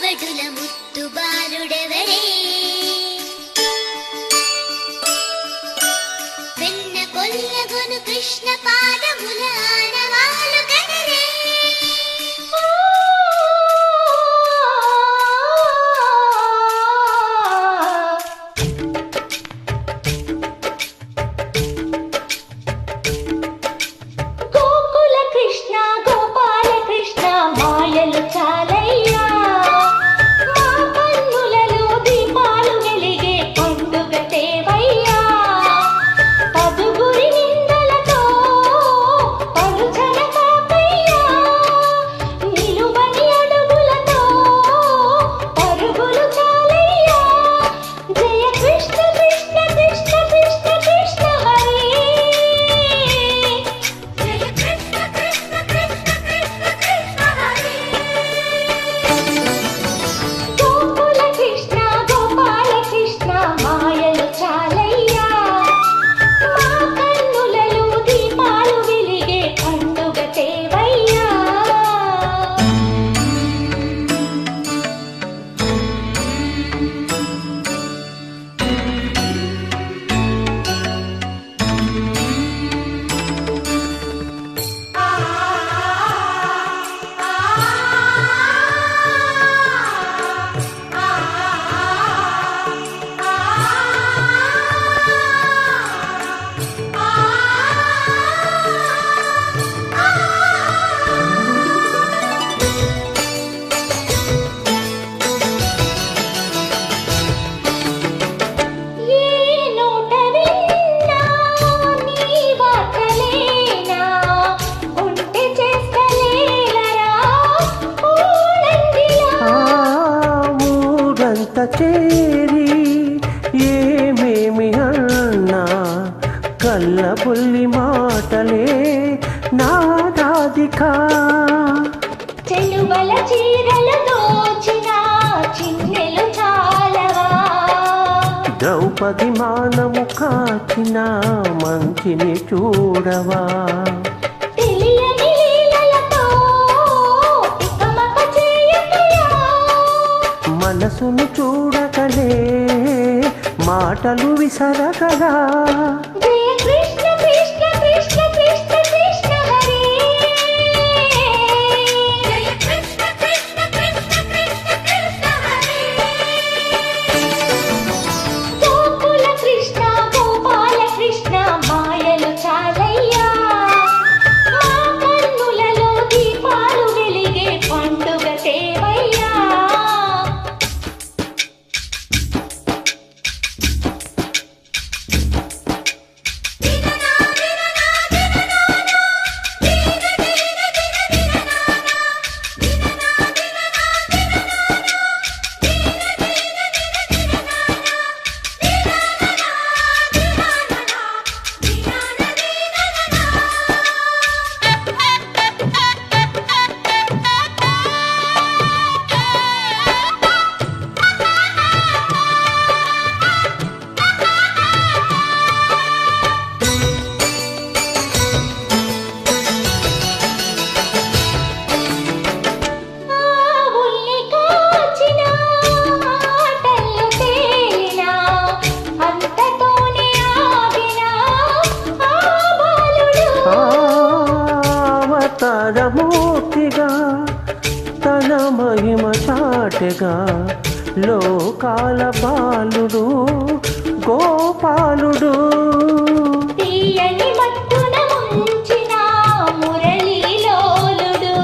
పడుల ముత్తు బాలుడెవరే వెన్న కొల్లగొను కృష్ణ పాదముల ఆనవాలు గనరే చేరి ఏమేమి అన్నా కళ్ళ పుల్లి మాటలే నాదాదికా చెలువల చీరలు దోచిన చిన్నెలు చాలవా ద్రౌపది మానము కాచిన మంచిని చూడవా మనసును చూడకలే మాటలు విసరగలా కృష్ణ కృష్ణ కృష్ణ కృష్ణ కృష్ణ హరే కృష్ణ కృష్ణ కృష్ణ కృష్ణ కృష్ణ హరే గోకుల కృష్ణ గోపాల కృష్ణ మాయలు చాలయ్యా మా కన్నులలో దీపాలు వెలిగే పండుగ సేవయ్యా అవతారమూర్తిగా తన మహిమ చాటెగా లోకాల బాలుడు గోపాలుడు తీయని మత్తున ముంచిన మురళీలోలుడు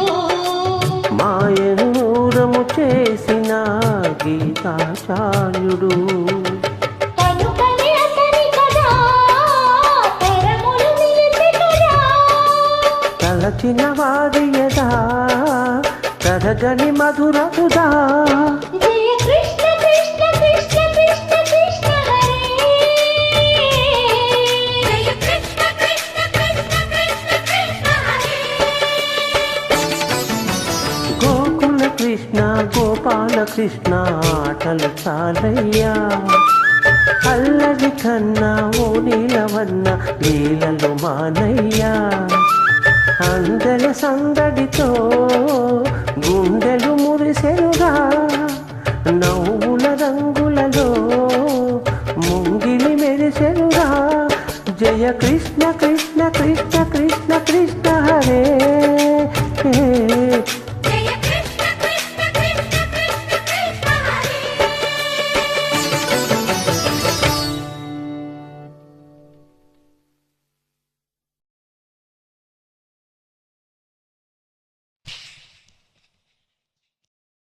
మాయను మూరము చేసిన గీతాచార్యుడు తలచిన వారియదా తరగని మధురతుదా కృష్ణ కృష్ణ కృష్ణ కృష్ణ కృష్ణ హరే కృష్ణ కృష్ణ కృష్ణ కృష్ణ కృష్ణ హరే గోకుల కృష్ణ గోపాల కృష్ణ ఆటలు చాలయ్యా అల్లరి కన్నా ఓ నీలవన్న లీలలు మానయ్యా అందల సందడితో గుండెలు మురిసెరుగా